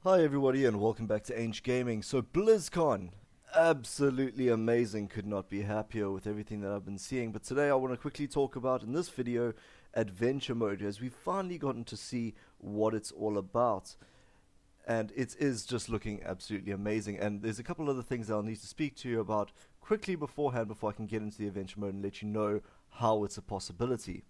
Hi everybody and welcome back to Ainge Gaming. So Blizzcon, absolutely amazing, could not be happier with everything that I've been seeing. But today I want to quickly talk about, in this video, adventure mode, as we've finally gotten to see what it's all about. And it is just looking absolutely amazing, and there's a couple other things that I'll need to speak to you about quickly beforehand before I can get into the adventure mode and let you know how it's a possibility.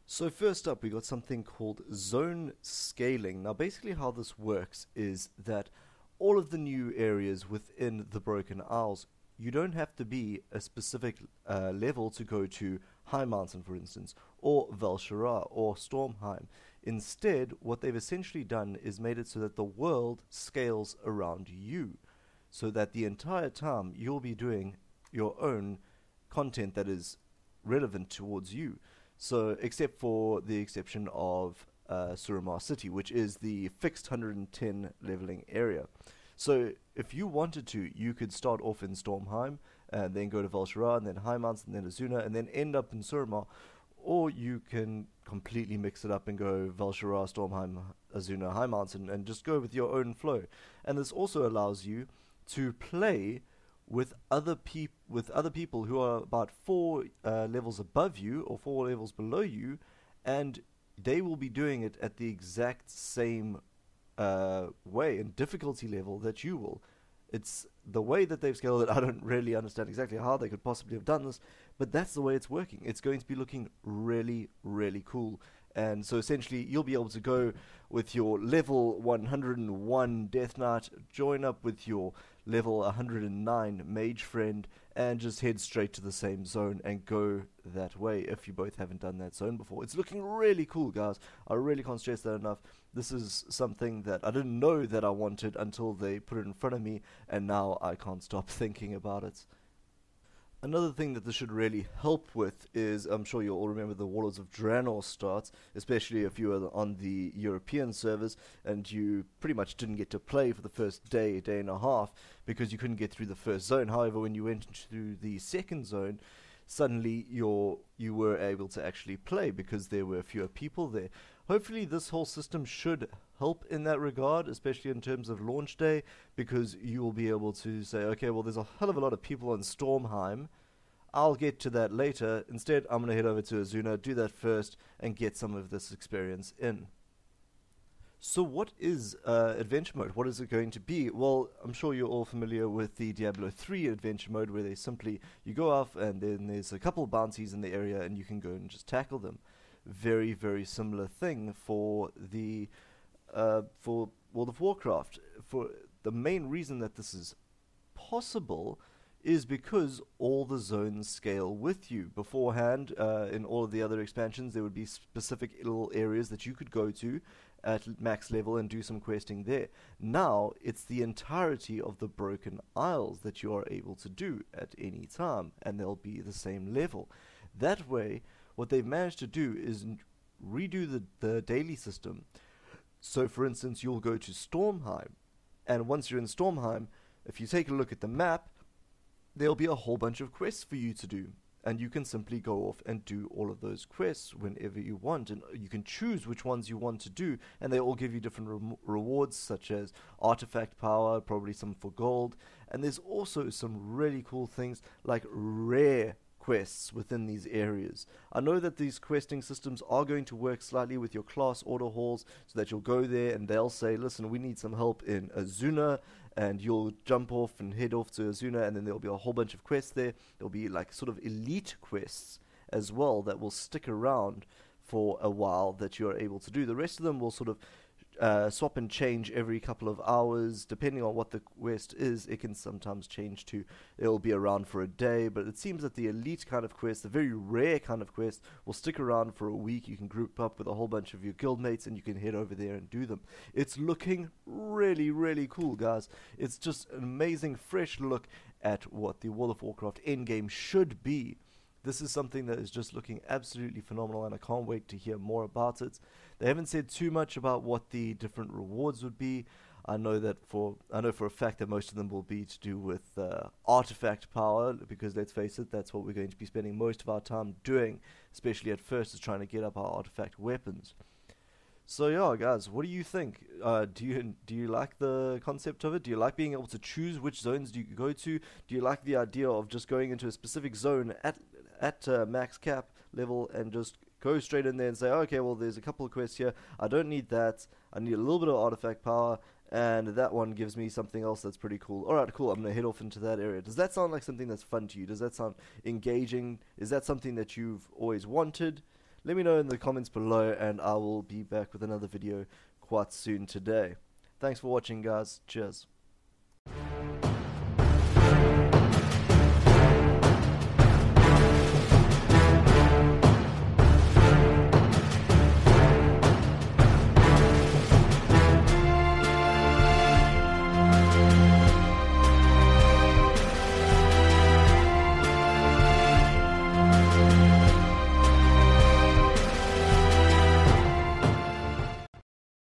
So first up, we got something called zone scaling. Now basically how this works is that all of the new areas within the Broken Isles, you don't have to be a specific level to go to High Mountain, for instance, or Val'sharah, or Stormheim. Instead, what they've essentially done is made it so that the world scales around you, so that the entire time you'll be doing your own content that is relevant towards you. So, except for the exception of Suramar City, which is the fixed 110 leveling area. So, if you wanted to, you could start off in Stormheim, and then go to Val'sharah, and then High Mountain, and then Azuna, and then end up in Suramar. Or you can completely mix it up and go Val'sharah, Stormheim, Azuna, High Mountain, and just go with your own flow. And this also allows you to play with other people who are about four levels above you or four levels below you, and they will be doing it at the exact same way and difficulty level that you will. It's the way that they've scaled it. I don't really understand exactly how they could possibly have done this, but that's the way it's working. It's going to be looking really, really cool. And so essentially you'll be able to go with your level 101 Death Knight, join up with your level 109 Mage Friend, and just head straight to the same zone and go that way if you both haven't done that zone before. It's looking really cool, guys. I really can't stress that enough. This is something that I didn't know that I wanted until they put it in front of me, and now I can't stop thinking about it. Another thing that this should really help with is, I'm sure you'll all remember the Warlords of Draenor starts, especially if you were on the European servers and you pretty much didn't get to play for the first day and a half because you couldn't get through the first zone. However, when you went into the second zone, suddenly you were able to actually play because there were fewer people there. Hopefully this whole system should help in that regard, especially in terms of launch day, because you will be able to say, okay, well, there's a hell of a lot of people in Stormheim. I'll get to that later. Instead, I'm going to head over to Azuna, do that first, and get some of this experience in. So what is adventure mode? What is it going to be? Well, I'm sure you're all familiar with the Diablo 3 adventure mode, where you go off and then there's a couple of bounties in the area and you can go and just tackle them. Very, very similar thing for the for World of Warcraft. For the main reason that this is possible is because all the zones scale with you. Beforehand, in all of the other expansions, there would be specific little areas that you could go to at max level and do some questing there. Now, it's the entirety of the Broken Isles that you are able to do at any time, and they'll be the same level. That way, what they've managed to do is redo the daily system. So, for instance, you'll go to Stormheim, and once you're in Stormheim, if you take a look at the map, there'll be a whole bunch of quests for you to do, and you can simply go off and do all of those quests whenever you want, and you can choose which ones you want to do, and they all give you different rewards, such as artifact power, probably some for gold, and there's also some really cool things like rare quests within these areas. I know that these questing systems are going to work slightly with your class order halls, so that you'll go there and they'll say, listen, we need some help in Azuna, and you'll jump off and head off to Azuna, and then there'll be a whole bunch of quests there. There'll be like sort of elite quests as well that will stick around for a while that you're able to do. The rest of them will sort of swap and change every couple of hours, depending on what the quest is. It can sometimes change to, it'll be around for a day, but it seems that the elite kind of quest, the very rare kind of quest, will stick around for a week. You can group up with a whole bunch of your guildmates and you can head over there and do them. It's looking really, really cool, guys. It's just an amazing fresh look at what the World of Warcraft endgame should be. This is something that is just looking absolutely phenomenal, and I can't wait to hear more about it. They haven't said too much about what the different rewards would be. I know for a fact that most of them will be to do with artifact power, because let's face it, that's what we're going to be spending most of our time doing, especially at first, is trying to get up our artifact weapons. So yeah, guys, what do you think? Do you like the concept of it? Do you like being able to choose which zones do you go to? Do you like the idea of just going into a specific zone at max cap level and just go straight in there and say, okay, well, there's a couple of quests here. I don't need that. I need a little bit of artifact power, and that one gives me something else that's pretty cool. All right, cool. I'm gonna head off into that area. Does that sound like something that's fun to you? Does that sound engaging? Is that something that you've always wanted? Let me know in the comments below, and I will be back with another video quite soon today. Thanks for watching, guys. Cheers.